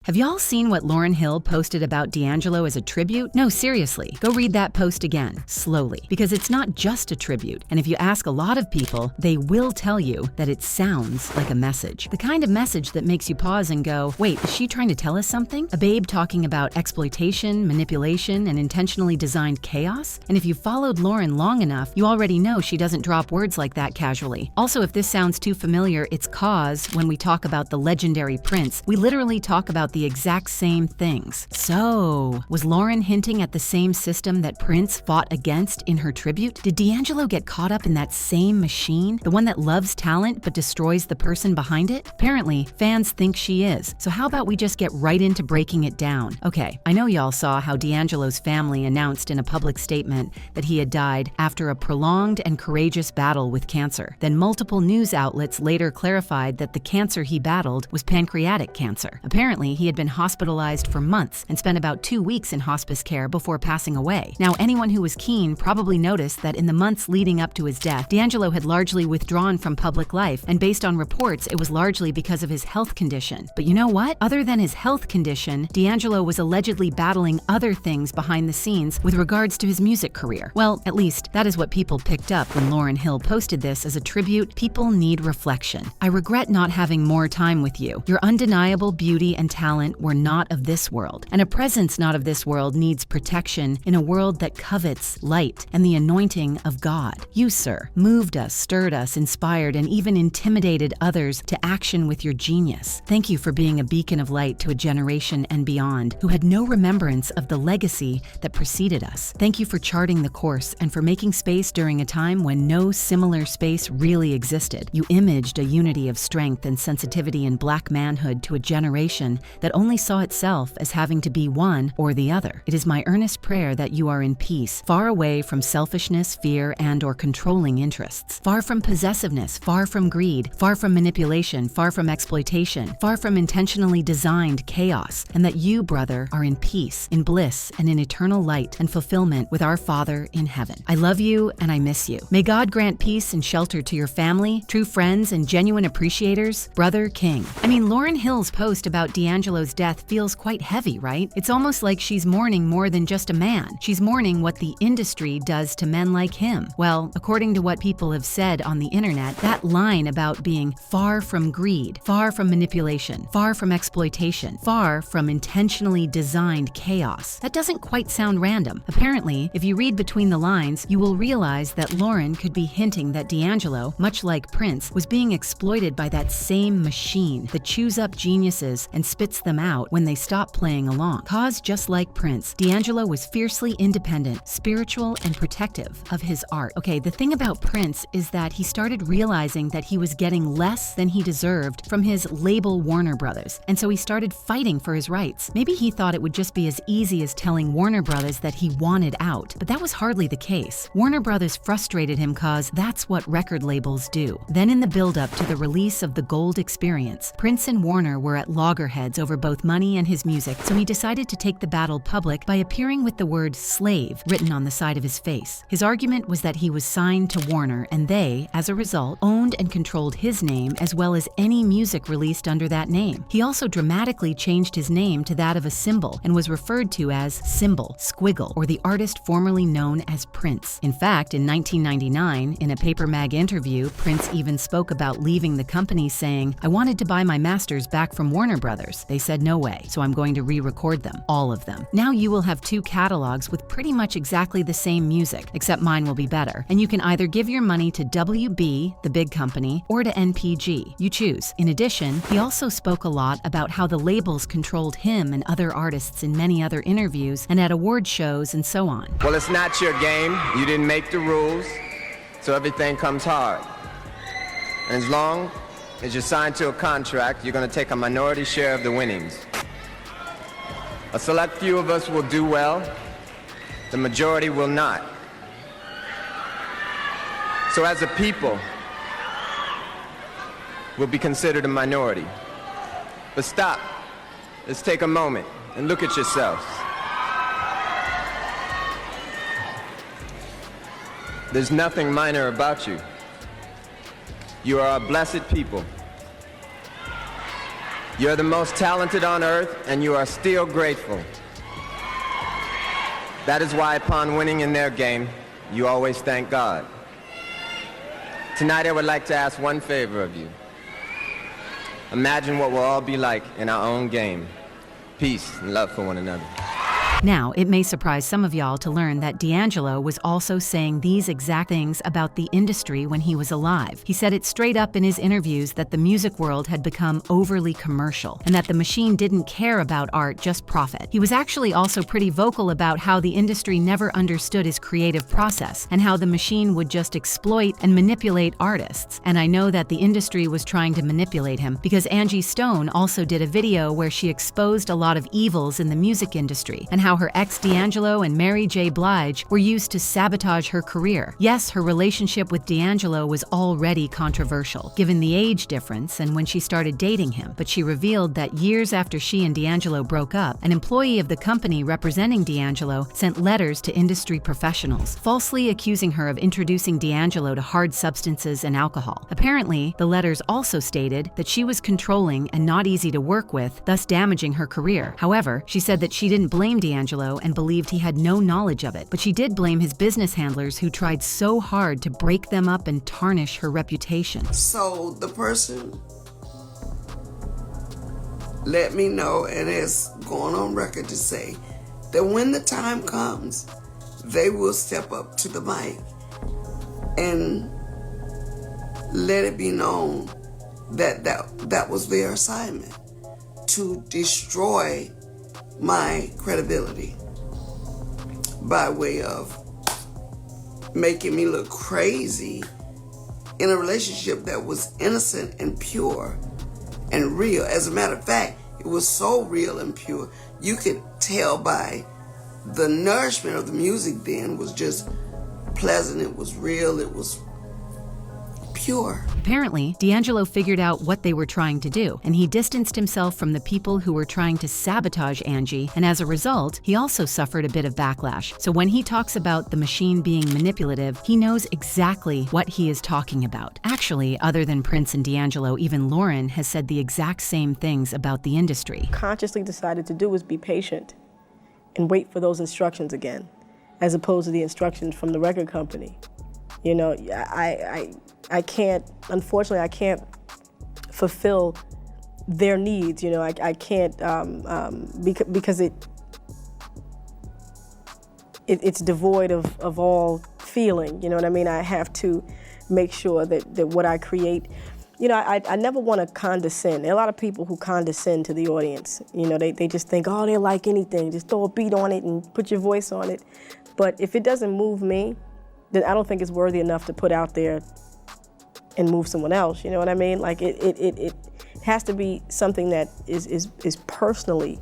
Have y'all seen what Lauryn Hill posted about D'Angelo as a tribute? No, seriously, go read that post again, slowly, because it's not just a tribute. And if you ask a lot of people, they will tell you that it sounds like a message. The kind of message that makes you pause and go, wait, is she trying to tell us something? A babe talking about exploitation, manipulation, and intentionally designed chaos? And if you followed Lauryn long enough, you already know she doesn't drop words like that casually. Also, if this sounds too familiar, it's cause when we talk about the legendary Prince, we literally talk about the exact same things. So, was Lauryn hinting at the same system that Prince fought against in her tribute? Did D'Angelo get caught up in that same machine? The one that loves talent but destroys the person behind it? Apparently, fans think she is. So how about we just get right into breaking it down? Okay, I know y'all saw how D'Angelo's family announced in a public statement that he had died after a prolonged and courageous battle with cancer. Then multiple news outlets later clarified that the cancer he battled was pancreatic cancer. Apparently, he had been hospitalized for months and spent about 2 weeks in hospice care before passing away. Now, anyone who was keen probably noticed that in the months leading up to his death, D'Angelo had largely withdrawn from public life, and based on reports, it was largely because of his health condition. But you know what? Other than his health condition, D'Angelo was allegedly battling other things behind the scenes with regards to his music career. Well, at least, that is what people picked up when Lauryn Hill posted this as a tribute. People need reflection. I regret not having more time with you. Your undeniable beauty and talent were not of this world, and a presence not of this world needs protection in a world that covets light and the anointing of God. You, sir, moved us, stirred us, inspired, and even intimidated others to action with your genius. Thank you for being a beacon of light to a generation and beyond who had no remembrance of the legacy that preceded us. Thank you for charting the course and for making space during a time when no similar space really existed. You imaged a unity of strength and sensitivity in Black manhood to a generation that only saw itself as having to be one or the other. It is my earnest prayer that you are in peace, far away from selfishness, fear, and/or controlling interests, far from possessiveness, far from greed, far from manipulation, far from exploitation, far from intentionally designed chaos, and that you, brother, are in peace, in bliss, and in eternal light and fulfillment with our Father in heaven. I love you and I miss you. May God grant peace and shelter to your family, true friends, and genuine appreciators. Brother King. I mean, Lauryn Hill's post about D'Angelo's death feels quite heavy, right? It's almost like she's mourning more than just a man. She's mourning what the industry does to men like him. Well, according to what people have said on the internet, that line about being far from greed, far from manipulation, far from exploitation, far from intentionally designed chaos, that doesn't quite sound random. Apparently, if you read between the lines, you will realize that Lauryn could be hinting that D'Angelo, much like Prince, was being exploited by that same machine that chews up geniuses and spits them out when they stop playing along. Cause just like Prince, D'Angelo was fiercely independent, spiritual, and protective of his art. Okay, the thing about Prince is that he started realizing that he was getting less than he deserved from his label Warner Brothers, and so he started fighting for his rights. Maybe he thought it would just be as easy as telling Warner Brothers that he wanted out, but that was hardly the case. Warner Brothers frustrated him cause that's what record labels do. Then in the build-up to the release of the Gold Experience, Prince and Warner were at loggerheads over both money and his music, so he decided to take the battle public by appearing with the word slave written on the side of his face. His argument was that he was signed to Warner and they, as a result, owned and controlled his name as well as any music released under that name. He also dramatically changed his name to that of a symbol and was referred to as Symbol, Squiggle, or the artist formerly known as Prince. In fact, in 1999, in a Paper Mag interview, Prince even spoke about leaving the company saying, "I wanted to buy my masters back from Warner Brothers. They said no way, so I'm going to re-record them, all of them." Now you will have two catalogs with pretty much exactly the same music, except mine will be better. And you can either give your money to WB, the big company, or to NPG. You choose. In addition, he also spoke a lot about how the labels controlled him and other artists in many other interviews and at award shows and so on. Well, it's not your game. You didn't make the rules, so everything comes hard. And as long as you're signed to a contract, you're going to take a minority share of the winnings. A select few of us will do well. The majority will not. So as a people, we'll be considered a minority. But stop. Let's take a moment and look at yourselves. There's nothing minor about you. You are a blessed people. You're the most talented on earth, and you are still grateful. That is why upon winning in their game, you always thank God. Tonight I would like to ask one favor of you. Imagine what we'll all be like in our own game. Peace and love for one another. Now, it may surprise some of y'all to learn that D'Angelo was also saying these exact things about the industry when he was alive. He said it straight up in his interviews that the music world had become overly commercial and that the machine didn't care about art, just profit. He was actually also pretty vocal about how the industry never understood his creative process and how the machine would just exploit and manipulate artists. And I know that the industry was trying to manipulate him because Angie Stone also did a video where she exposed a lot of evils in the music industry and how her ex D'Angelo and Mary J. Blige were used to sabotage her career. Yes, her relationship with D'Angelo was already controversial, given the age difference and when she started dating him, but she revealed that years after she and D'Angelo broke up, an employee of the company representing D'Angelo sent letters to industry professionals, falsely accusing her of introducing D'Angelo to hard substances and alcohol. Apparently, the letters also stated that she was controlling and not easy to work with, thus damaging her career. However, she said that she didn't blame D'Angelo and believed he had no knowledge of it, but she did blame his business handlers who tried so hard to break them up and tarnish her reputation. So the person let me know, and it's going on record to say that when the time comes, they will step up to the mic and let it be known that was their assignment, to destroy my credibility by way of making me look crazy in a relationship that was innocent and pure and real. As a matter of fact, it was so real and pure, you could tell by the nourishment of the music then was just pleasant, it was real, it was pure. Apparently, D'Angelo figured out what they were trying to do, and he distanced himself from the people who were trying to sabotage Angie, and as a result, he also suffered a bit of backlash. So when he talks about the machine being manipulative, he knows exactly what he is talking about. Actually, other than Prince and D'Angelo, even Lauryn has said the exact same things about the industry. Consciously decided to do was be patient and wait for those instructions again, as opposed to the instructions from the record company. You know, I can't, unfortunately, I can't fulfill their needs. You know, I can't, because it's devoid of all feeling. You know what I mean? I have to make sure that what I create, you know, I never want to condescend. There are a lot of people who condescend to the audience. You know, they just think, oh, they'll like anything. Just throw a beat on it and put your voice on it. But if it doesn't move me, then I don't think it's worthy enough to put out there and move someone else. You know what I mean? Like it has to be something that is personally,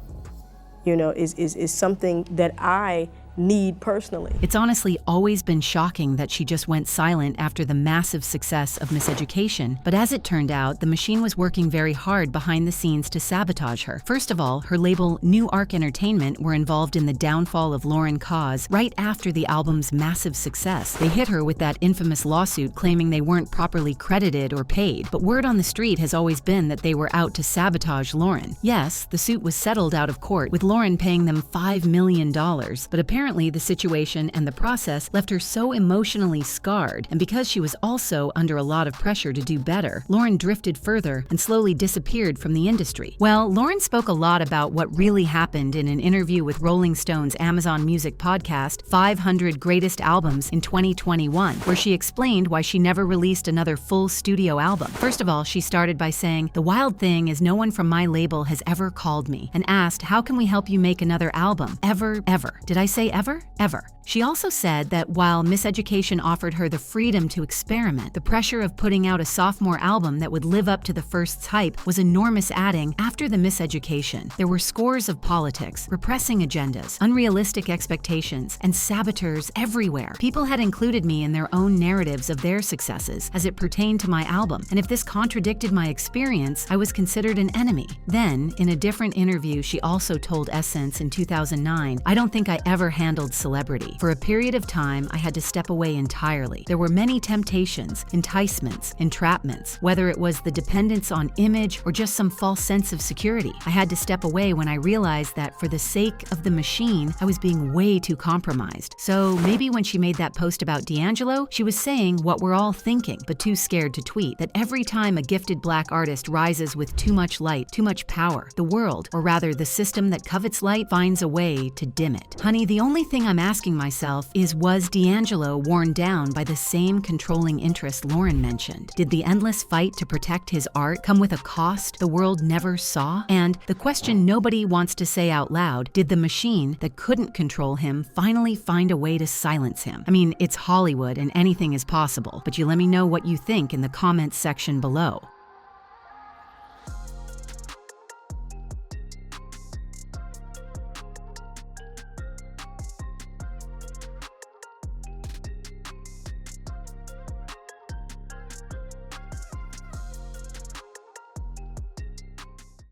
you know, is something that I need personally. It's honestly always been shocking that she just went silent after the massive success of Miseducation, but as it turned out, the machine was working very hard behind the scenes to sabotage her. First of all, her label New Arc Entertainment were involved in the downfall of Lauryn Cause right after the album's massive success. They hit her with that infamous lawsuit claiming they weren't properly credited or paid, but word on the street has always been that they were out to sabotage Lauryn. Yes, the suit was settled out of court, with Lauryn paying them $5 million, but apparently the situation and the process left her so emotionally scarred, and because she was also under a lot of pressure to do better, Lauryn drifted further and slowly disappeared from the industry. Well, Lauryn spoke a lot about what really happened in an interview with Rolling Stone's Amazon Music podcast, 500 Greatest Albums in 2021, where she explained why she never released another full studio album. First of all, she started by saying, "The wild thing is no one from my label has ever called me and asked, how can we help you make another album? Ever. Did I say ever? Ever." She also said that while Miseducation offered her the freedom to experiment, the pressure of putting out a sophomore album that would live up to the first's hype was enormous, adding, after the Miseducation, there were scores of politics, repressing agendas, unrealistic expectations, and saboteurs everywhere. People had included me in their own narratives of their successes as it pertained to my album, and if this contradicted my experience, I was considered an enemy. Then, in a different interview, she also told Essence in 2009, "I don't think I ever handled celebrity. For a period of time, I had to step away entirely. There were many temptations, enticements, entrapments, whether it was the dependence on image or just some false sense of security. I had to step away when I realized that for the sake of the machine, I was being way too compromised. So maybe when she made that post about D'Angelo, she was saying what we're all thinking, but too scared to tweet, that every time a gifted Black artist rises with too much light, too much power, the world, or rather the system that covets light, finds a way to dim it. Honey, the only thing I'm asking myself is, was D'Angelo worn down by the same controlling interest Lauryn mentioned? Did the endless fight to protect his art come with a cost the world never saw? And the question nobody wants to say out loud, did the machine that couldn't control him finally find a way to silence him? I mean, it's Hollywood and anything is possible, but you let me know what you think in the comments section below.